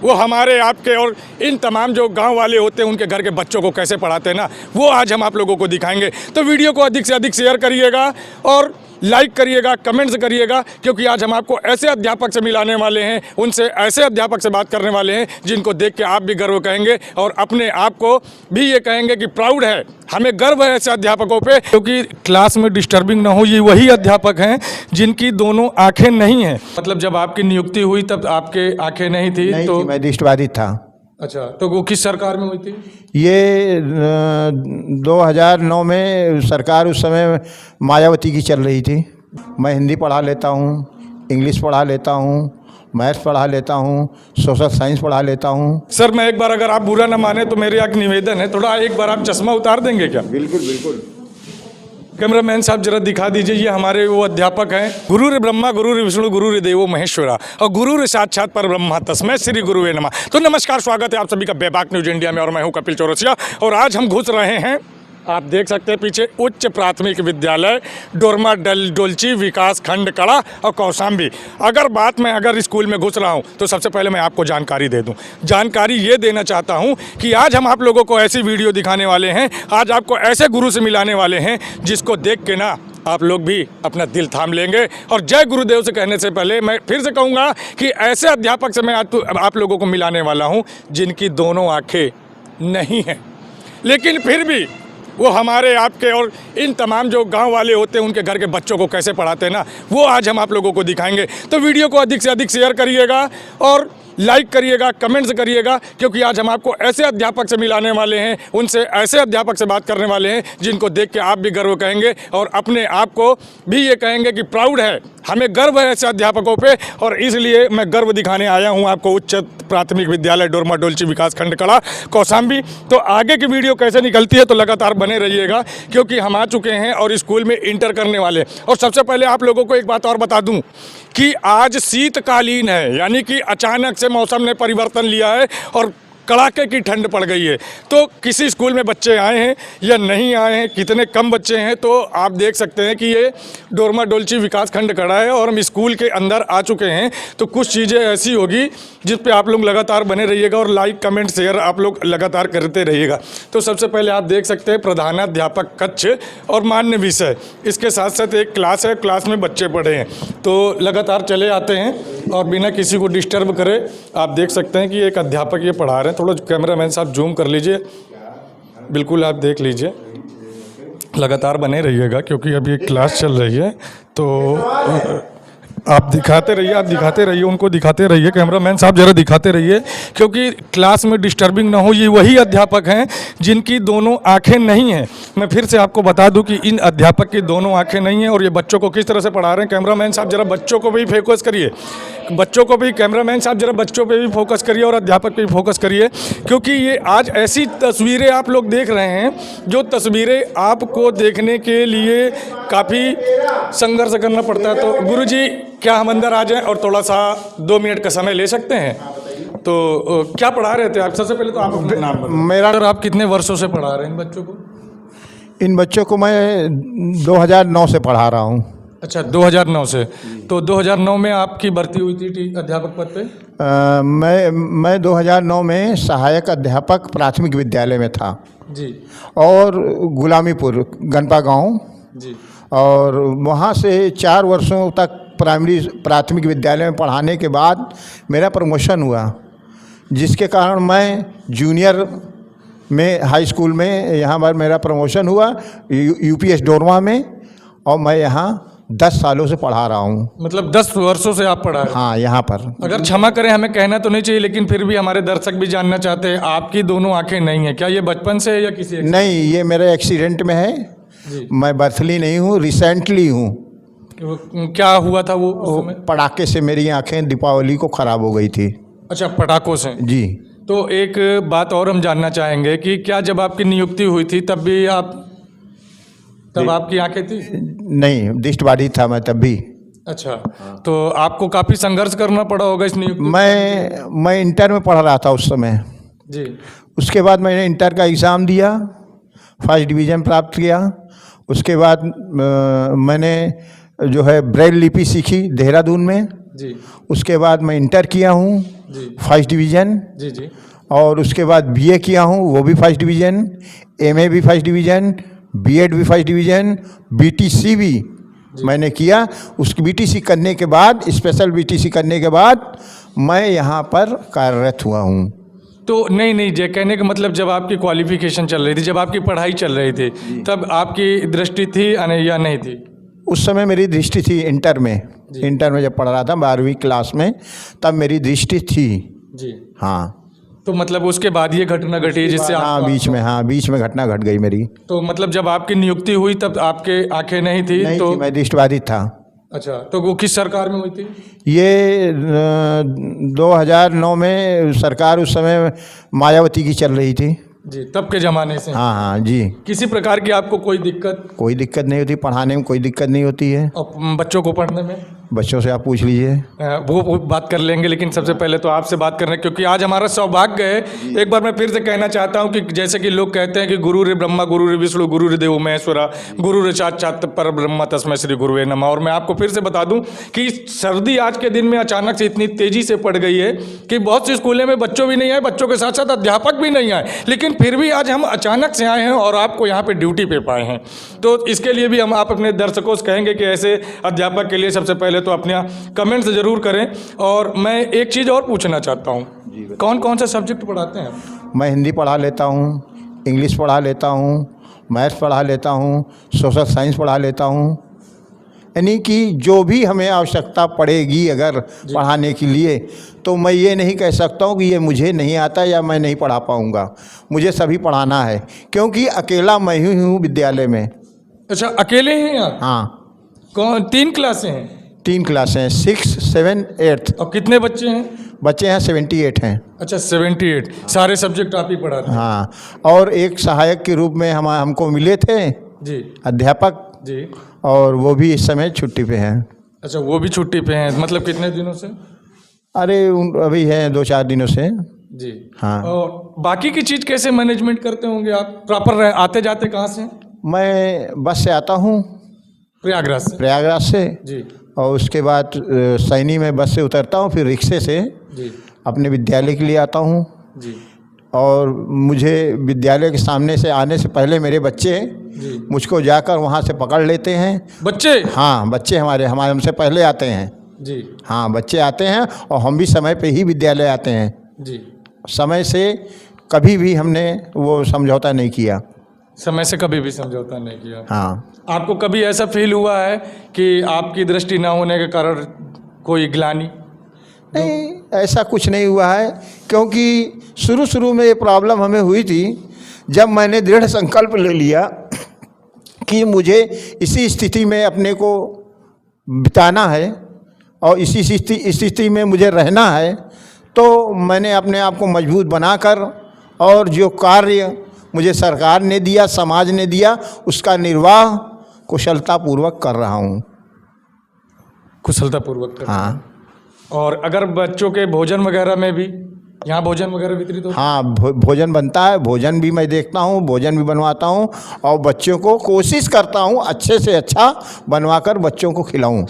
वो हमारे आपके और इन तमाम जो गांव वाले होते हैं उनके घर के बच्चों को कैसे पढ़ाते हैं ना, वो आज हम आप लोगों को दिखाएंगे। तो वीडियो को अधिक से अधिक शेयर करिएगा और लाइक करिएगा, कमेंट्स करिएगा, क्योंकि आज हम आपको ऐसे अध्यापक से मिलाने वाले हैं, उनसे ऐसे अध्यापक से बात करने वाले हैं जिनको देख के आप भी गर्व कहेंगे और अपने आप को भी ये कहेंगे कि प्राउड है, हमें गर्व है ऐसे अध्यापकों पे। क्योंकि क्लास में डिस्टर्बिंग ना हो, ये वही अध्यापक हैं जिनकी दोनों आंखें नहीं हैं। मतलब जब आपकी नियुक्ति हुई तब आपके आंखें नहीं थी? नहीं तो थी, मैं दृष्टिबाधित था। अच्छा, तो वो किस सरकार में हुई थी? ये 2009 में सरकार उस समय मायावती की चल रही थी। मैं हिंदी पढ़ा लेता हूँ, इंग्लिश पढ़ा लेता हूँ, मैथ्स पढ़ा लेता हूँ, सोशल साइंस पढ़ा लेता हूँ। सर मैं एक बार, अगर आप बुरा ना माने तो मेरे एक निवेदन है, थोड़ा एक बार आप चश्मा उतार देंगे क्या? बिल्कुल बिल्कुल। कैमरामैन साहब जरा दिखा दीजिए, ये हमारे वो अध्यापक हैं। गुरुर ब्रह्मा गुरुर विष्णु गुरुर देवो महेश्वरा और गुरुर साक्षात पर ब्रह्मा तस्मै श्री गुरुवे नमः। तो नमस्कार, स्वागत है आप सभी का बेबाक न्यूज इंडिया में और मैं हूं कपिल चौरसिया। और आज हम घुस रहे हैं, आप देख सकते हैं पीछे, उच्च प्राथमिक विद्यालय डोरमा डोलची विकास खंड कड़ा और कौशाम्बी। अगर स्कूल में घुस रहा हूं तो सबसे पहले मैं आपको जानकारी दे दूं। जानकारी ये देना चाहता हूं कि आज हम आप लोगों को ऐसी वीडियो दिखाने वाले हैं, आज आपको ऐसे गुरु से मिलाने वाले हैं जिसको देख के ना आप लोग भी अपना दिल थाम लेंगे। और जय गुरुदेव से कहने से पहले मैं फिर से कहूँगा कि ऐसे अध्यापक से मैं आज आप लोगों को मिलाने वाला हूँ जिनकी दोनों आँखें नहीं हैं, लेकिन फिर भी वो हमारे आपके और इन तमाम जो गांव वाले होते हैं उनके घर के बच्चों को कैसे पढ़ाते हैं ना, वो आज हम आप लोगों को दिखाएंगे। तो वीडियो को अधिक से अधिक शेयर करिएगा और लाइक करिएगा, कमेंट्स करिएगा, क्योंकि आज हम आपको ऐसे अध्यापक से मिलाने वाले हैं, उनसे ऐसे अध्यापक से बात करने वाले हैं जिनको देख के आप भी गर्व कहेंगे और अपने आप को भी ये कहेंगे कि प्राउड है, हमें गर्व है ऐसे अध्यापकों पे। और इसलिए मैं गर्व दिखाने आया हूँ आपको उच्च प्राथमिक विद्यालय डोरमा डोलची विकास खंड कड़ा कौशाम्बी। तो आगे की वीडियो कैसे निकलती है तो लगातार बने रहिएगा, क्योंकि हम आ चुके हैं और स्कूल में इंटर करने वाले। और सबसे पहले आप लोगों को एक बात और बता दूं कि आज शीतकालीन है, यानी कि अचानक से मौसम ने परिवर्तन लिया है और कड़ाके की ठंड पड़ गई है। तो किसी स्कूल में बच्चे आए हैं या नहीं आए हैं, कितने कम बच्चे हैं, तो आप देख सकते हैं कि ये डोरमा डोलची विकास खंड कड़ा है और हम स्कूल के अंदर आ चुके हैं। तो कुछ चीज़ें ऐसी होगी जिस पे आप लोग लगातार बने रहिएगा और लाइक कमेंट शेयर आप लोग लगातार करते रहिएगा। तो सबसे पहले आप देख सकते हैं प्रधानाध्यापक कक्ष और मान्य विषय, इसके साथ साथ एक क्लास है, क्लास में बच्चे पढ़े हैं। तो लगातार चले आते हैं और बिना किसी को डिस्टर्ब करे आप देख सकते हैं कि एक अध्यापक ये पढ़ा रहे हैं। थोड़ा कैमरामैन साहब जूम कर लीजिए, बिल्कुल आप देख लीजिए, लगातार बने रहिएगा क्योंकि अभी एक क्लास चल रही है। तो आप दिखाते रहिए, उनको दिखाते रहिए, कैमरामैन साहब जरा दिखाते रहिए, क्योंकि क्लास में डिस्टर्बिंग ना हो, ये वही अध्यापक हैं जिनकी दोनों आंखें नहीं हैं। मैं फिर से आपको बता दूं कि इन अध्यापक की दोनों आंखें नहीं हैं और ये बच्चों को किस तरह से पढ़ा रहे हैं। कैमरामैन साहब जरा बच्चों को भी फोकस करिए, कैमरामैन साहब जरा बच्चों पे भी फोकस करिए और अध्यापक पे भी फोकस करिए, क्योंकि ये आज ऐसी तस्वीरें आप लोग देख रहे हैं जो तस्वीरें आपको देखने के लिए काफ़ी संघर्ष करना पड़ता है। तो गुरुजी क्या हम अंदर आ जाएं और थोड़ा सा 2 मिनट का समय ले सकते हैं? तो क्या पढ़ा रहे थे आप? सबसे पहले तो आप अपना नाम बताएं। मेरा आप कितने वर्षों से पढ़ा रहे हैं इन बच्चों को? इन बच्चों को मैं 2009 से पढ़ा रहा हूँ। अच्छा, 2009 से। तो 2009 में आपकी भर्ती हुई थी अध्यापक पद पे? मैं 2009 में सहायक अध्यापक प्राथमिक विद्यालय में था जी, और गुलामीपुर गनपा गांव जी। और वहाँ से 4 वर्षों तक प्राथमिक विद्यालय में पढ़ाने के बाद मेरा प्रमोशन हुआ, जिसके कारण मैं जूनियर में हाई स्कूल में यहाँ पर मेरा प्रमोशन हुआ यूपीएस डोरमा में, और मैं यहाँ 10 सालों से पढ़ा रहा हूँ। मतलब 10 वर्षों से आप पढ़ा रहे हैं? हाँ, यहाँ पर। अगर क्षमा करें, हमें कहना तो नहीं चाहिए, लेकिन फिर भी हमारे दर्शक भी जानना चाहते हैं, आपकी दोनों आंखें नहीं है, क्या ये बचपन से है या किसी नहीं, ये मेरे एक्सीडेंट में है जी। मैं बर्थली नहीं हूँ, रिसेंटली हूँ। क्या हुआ था वो उस समय? पटाखे से मेरी आंखें दीपावली को ख़राब हो गई थी। अच्छा, पटाखों से? जी। तो एक बात और हम जानना चाहेंगे कि क्या जब आपकी नियुक्ति हुई थी तब आपकी आंखें थी? नहीं, दृष्टिबाधित था मैं तब भी। अच्छा, तो आपको काफ़ी संघर्ष करना पड़ा होगा इस नियुक्ति? मैं इंटर में पढ़ रहा था उस समय जी। उसके बाद मैंने इंटर का एग्ज़ाम दिया, फर्स्ट डिवीज़न प्राप्त किया। उसके बाद मैंने जो है ब्रेल लिपि सीखी देहरादून में। जी उसके बाद मैं इंटर किया हूँ जी फर्स्ट डिवीज़न, जी जी और उसके बाद बीए किया हूँ वो भी फर्स्ट डिवीज़न, एमए भी फर्स्ट डिवीज़न, बीएड भी फर्स्ट डिवीज़न, बीटीसी भी मैंने किया। उसकी बीटीसी करने के बाद, स्पेशल बीटीसी करने के बाद मैं यहाँ पर कार्यरत हुआ हूँ। तो नहीं जे कहने का मतलब जब आपकी क्वालिफिकेशन चल रही थी, जब आपकी पढ़ाई चल रही थी, तब आपकी दृष्टि थी या नहीं थी? उस समय मेरी दृष्टि थी इंटर में जब पढ़ रहा था 12वीं क्लास में, तब मेरी दृष्टि थी। जी हाँ, तो मतलब उसके बाद ये घटना घटी जिससे हाँ बीच में घटना घट गई मेरी। तो मतलब जब आपकी नियुक्ति हुई तब आपके आंखें नहीं थी? नहीं तो थी, मैं दृष्टिबाधित था। अच्छा, तो वो किस सरकार में हुई थी? ये 2009 में सरकार उस समय मायावती की चल रही थी। जी, तब के ज़माने से। हाँ हाँ जी। किसी प्रकार की आपको कोई दिक्कत? कोई दिक्कत नहीं होती, पढ़ाने में कोई दिक्कत नहीं होती है। और बच्चों को पढ़ने में? बच्चों से आप पूछ लीजिए। वो बात कर लेंगे, लेकिन सबसे पहले तो आपसे बात करना, क्योंकि आज हमारा सौभाग्य है। एक बार मैं फिर से कहना चाहता हूं कि जैसे कि लोग कहते हैं कि गुरुर् ब्रह्मा गुरुर् विष्णु गुरुर् देवो महेश्वरा गुरुर् साक्षात् परब्रह्म तस्मै श्री गुरुवे नमः। और मैं आपको फिर से बता दूं कि सर्दी आज के दिन में अचानक से इतनी तेजी से पड़ गई है कि बहुत सी स्कूलों में बच्चों भी नहीं आए, बच्चों के साथ साथ अध्यापक भी नहीं आए, लेकिन फिर भी आज हम अचानक से आए हैं और आपको यहाँ पे ड्यूटी पे पाए हैं। तो इसके लिए भी आप अपने दर्शकों से कहेंगे कि ऐसे अध्यापक के लिए सबसे पहले तो अपने कमेंट्स ज़रूर करें। और मैं एक चीज़ और पूछना चाहता हूँ, कौन कौन सा सब्जेक्ट पढ़ाते हैं आप? मैं हिंदी पढ़ा लेता हूँ, इंग्लिश पढ़ा लेता हूँ, मैथ्स पढ़ा लेता हूँ, सोशल साइंस पढ़ा लेता हूँ। यानी कि जो भी हमें आवश्यकता पड़ेगी अगर पढ़ाने के लिए, तो मैं ये नहीं कह सकता हूँ कि ये मुझे नहीं आता या मैं नहीं पढ़ा पाऊँगा। मुझे सभी पढ़ाना है, क्योंकि अकेला मैं ही हूँ विद्यालय में। अच्छा, अकेले हैं आप? हाँ। कौन? 3 क्लासें हैं? 3 क्लासें हैं, 6, 7, 8। और कितने बच्चे हैं? बच्चे हैं 78 हैं। अच्छा, 78। सारे सब्जेक्ट आप ही पढ़ाते हैं? हाँ, और एक सहायक के रूप में हमको मिले थे जी अध्यापक जी, और वो भी इस समय छुट्टी पे हैं। अच्छा, वो भी छुट्टी पे हैं, मतलब कितने दिनों से? अरे अभी हैं 2-4 दिनों से। जी हाँ। और बाकी की चीज़ कैसे मैनेजमेंट करते होंगे आप? प्रॉपर आते जाते कहाँ से? मैं बस से आता हूँ, प्रयागराज से। जी और उसके बाद सैनी में बस से उतरता हूँ, फिर रिक्शे से जी अपने विद्यालय के लिए आता हूँ। जी और मुझे विद्यालय के सामने से आने से पहले मेरे बच्चे जी। मुझको जाकर वहाँ से पकड़ लेते हैं। बच्चे? हाँ, बच्चे हमारे हमसे पहले आते हैं। जी हाँ, बच्चे आते हैं और हम भी समय पे ही विद्यालय आते हैं। जी, समय से कभी भी हमने वो समझौता नहीं किया। समय से कभी भी समझौता नहीं किया। हाँ। आपको कभी ऐसा फील हुआ है कि आपकी दृष्टि ना होने के कारण कोई ग्लानि? नहीं, ऐसा कुछ नहीं हुआ है, क्योंकि शुरू में ये प्रॉब्लम हमें हुई थी जब मैंने दृढ़ संकल्प ले लिया कि मुझे इसी स्थिति में अपने को बिताना है और इसी स्थिति में मुझे रहना है। तो मैंने अपने आप को मजबूत बनाकर और जो कार्य मुझे सरकार ने दिया, समाज ने दिया, उसका निर्वाह कुशलतापूर्वक कर रहा हूँ। कुशलतापूर्वक? हाँ। और अगर बच्चों के भोजन वगैरह में भी, यहाँ भोजन वगैरह वितरित होता है? हाँ, भोजन बनता है, भोजन भी मैं देखता हूँ, भोजन भी बनवाता हूँ और बच्चों को कोशिश करता हूँ अच्छे से अच्छा बनवाकर बच्चों को खिलाऊँ।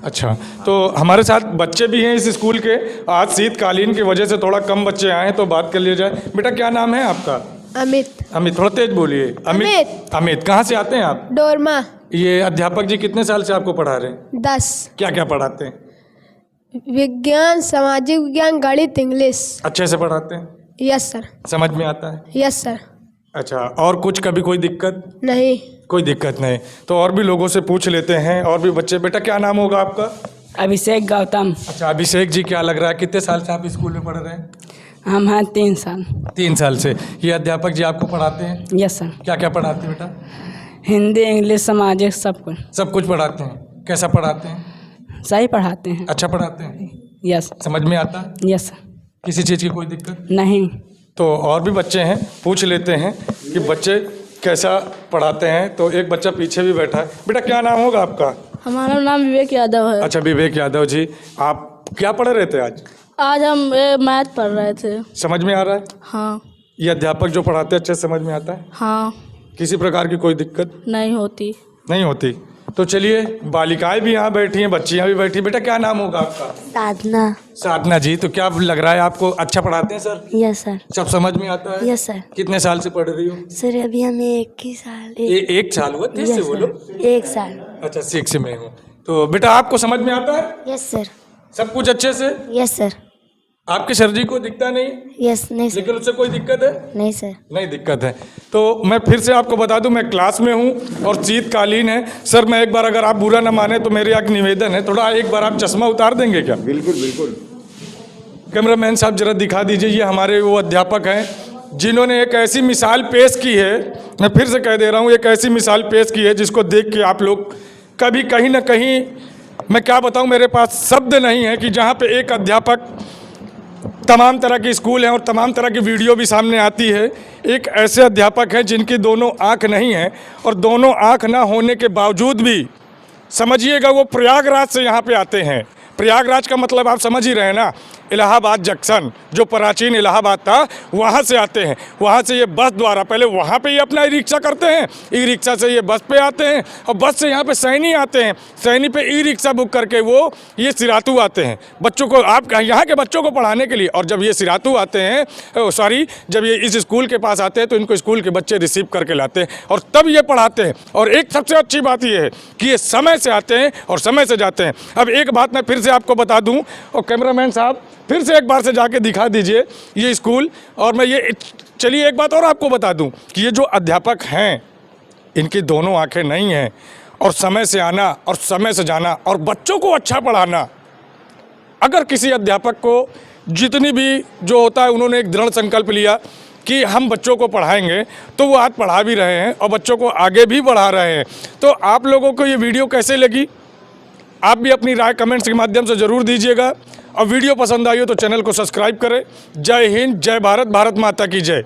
अच्छा, तो हमारे साथ बच्चे भी हैं इस स्कूल के। आज शीतकालीन की वजह से थोड़ा कम बच्चे आए हैं, तो बात कर लिया जाए। बेटा, क्या नाम है आपका? अमित। अमित, थोड़ा तेज बोलिए। अमित, कहाँ से आते हैं आप? डोरमा। ये अध्यापक जी कितने साल से आपको पढ़ा रहे हैं? 10। क्या क्या पढ़ाते हैं? विज्ञान, सामाजिक विज्ञान, गणित, इंग्लिश। अच्छे से पढ़ाते हैं? Yes sir. समझ में आता है? Yes sir. अच्छा, और कुछ कभी कोई दिक्कत? नहीं। कोई दिक्कत नहीं। तो और भी लोगों से पूछ लेते हैं, और भी बच्चे। बेटा, क्या नाम होगा आपका? अभिषेक गौतम। अच्छा, अभिषेक जी, क्या लग रहा है कितने साल से आप स्कूल में पढ़ रहे हैं? हम हैं 3 साल। 3 साल से। ये अध्यापक जी आपको पढ़ाते हैं? Yes sir. क्या क्या पढ़ाते हैं बेटा? हिंदी, इंग्लिश, सामाजिक, सब कुछ। सब कुछ पढ़ाते हैं। कैसा पढ़ाते हैं? सही पढ़ाते हैं। अच्छा पढ़ाते हैं? यस। समझ में आता है? Yes sir. किसी चीज़ की कोई दिक्कत नहीं। तो और भी बच्चे हैं, पूछ लेते हैं कि बच्चे कैसा पढ़ाते हैं। तो एक बच्चा पीछे भी बैठा है। बेटा, क्या नाम होगा आपका? हमारा नाम विवेक यादव है। अच्छा, विवेक यादव जी, आप क्या पढ़ रहे थे आज? आज हम मैथ पढ़ रहे थे। समझ में आ रहा है? हाँ। ये अध्यापक जो पढ़ाते हैं अच्छे से समझ में आता है? हाँ। किसी प्रकार की कोई दिक्कत नहीं होती। नहीं होती? तो चलिए बालिकाएं भी यहाँ बैठी हैं, बच्चियाँ भी बैठी। बेटा क्या नाम होगा आपका? साधना। साधना जी, तो क्या लग रहा है आपको अच्छा पढ़ाते हैं सर? Yes sir. सब समझ में आता है? Yes sir. कितने साल से पढ़ रही हो? सर अभी हमें एक एक साल हुआ? तेज से बोलो। 1 साल। अच्छा 6 में हूँ। तो बेटा आपको समझ में आता है यस सर। सब कुछ अच्छे से? Yes sir. आपके सर जी को दिखता नहीं? यस नहीं सर। लेकिन उससे कोई दिक्कत है? नहीं सर। नहीं दिक्कत है। तो मैं फिर से आपको बता दूं, मैं क्लास में हूं और शीतकालीन है। सर मैं एक बार, अगर आप बुरा ना माने तो मेरे एक निवेदन है, थोड़ा एक बार आप चश्मा उतार देंगे क्या? बिल्कुल बिल्कुल। कैमरामैन साहब जरा दिखा दीजिए, ये हमारे वो अध्यापक हैं जिन्होंने एक ऐसी मिसाल पेश की है, मैं फिर से कह दे रहा हूँ, एक ऐसी मिसाल पेश की है जिसको देख के आप लोग कभी कहीं ना कहीं, मैं क्या बताऊँ, मेरे पास शब्द नहीं है कि जहाँ पे एक अध्यापक, तमाम तरह के स्कूल हैं और तमाम तरह की वीडियो भी सामने आती है, एक ऐसे अध्यापक हैं जिनकी दोनों आँख नहीं हैं और दोनों आँख ना होने के बावजूद भी समझिएगा वो प्रयागराज से यहाँ पे आते हैं। प्रयागराज का मतलब आप समझ ही रहे हैं ना, इलाहाबाद जंक्शन जो प्राचीन इलाहाबाद था वहाँ से आते हैं। वहाँ से ये बस द्वारा पहले वहाँ पे ये अपना ई रिक्शा करते हैं, ई रिक्शा से ये बस पे आते हैं और बस से यहाँ पे सैनी आते हैं, सैनी पे ई रिक्शा बुक करके वो ये सिरातू आते हैं बच्चों को, आप यहाँ के बच्चों को पढ़ाने के लिए। और जब ये सिरातू आते हैं, सॉरी, जब ये इस स्कूल के पास आते हैं तो इनको स्कूल के बच्चे रिसीव करके लाते हैं और तब ये पढ़ाते हैं। और एक सबसे अच्छी बात ये है कि ये समय से आते हैं और समय से जाते हैं। अब एक बात मैं फिर से आपको बता दूँ, और कैमरामैन साहब फिर से एक बार से जाके दिखा दीजिए ये स्कूल। और मैं ये, चलिए एक बात और आपको बता दूं कि ये जो अध्यापक हैं इनकी दोनों आंखें नहीं हैं, और समय से आना और समय से जाना और बच्चों को अच्छा पढ़ाना, अगर किसी अध्यापक को जितनी भी जो होता है, उन्होंने एक दृढ़ संकल्प लिया कि हम बच्चों को पढ़ाएंगे, तो वो आज पढ़ा भी रहे हैं और बच्चों को आगे भी बढ़ा रहे हैं। तो आप लोगों को ये वीडियो कैसे लगी, आप भी अपनी राय कमेंट्स के माध्यम से ज़रूर दीजिएगा। और वीडियो पसंद आई हो तो चैनल को सब्सक्राइब करें। जय हिंद, जय भारत, भारत माता की जय।